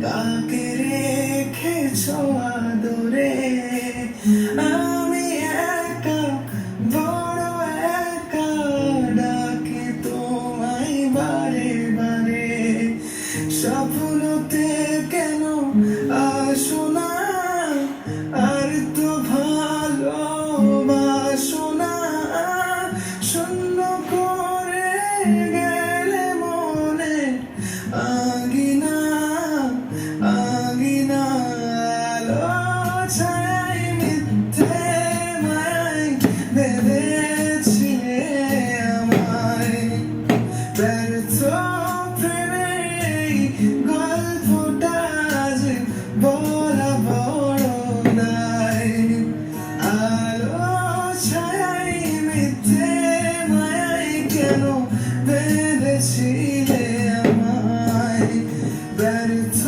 কাকে রেখেছ আদরে আমি একা বড় একা ডাকি তোমায় বারে বারে স্বপ্নতে কেন আসো না আর তো ভালোবাসো না শূন্য করে গেলে মনে আঙ্গিনা আঙ্গিনা আলো ছায় মিথ্যে মায়ায় বেঁধেছিলে আমায় ব্যর্থ প্রেমের এই গল্পটা আজ বলা বড় দায় আলো ছায় মিথ্যে মায়ায় কেন বেঁধেছিলে আমায় ব্যর্থ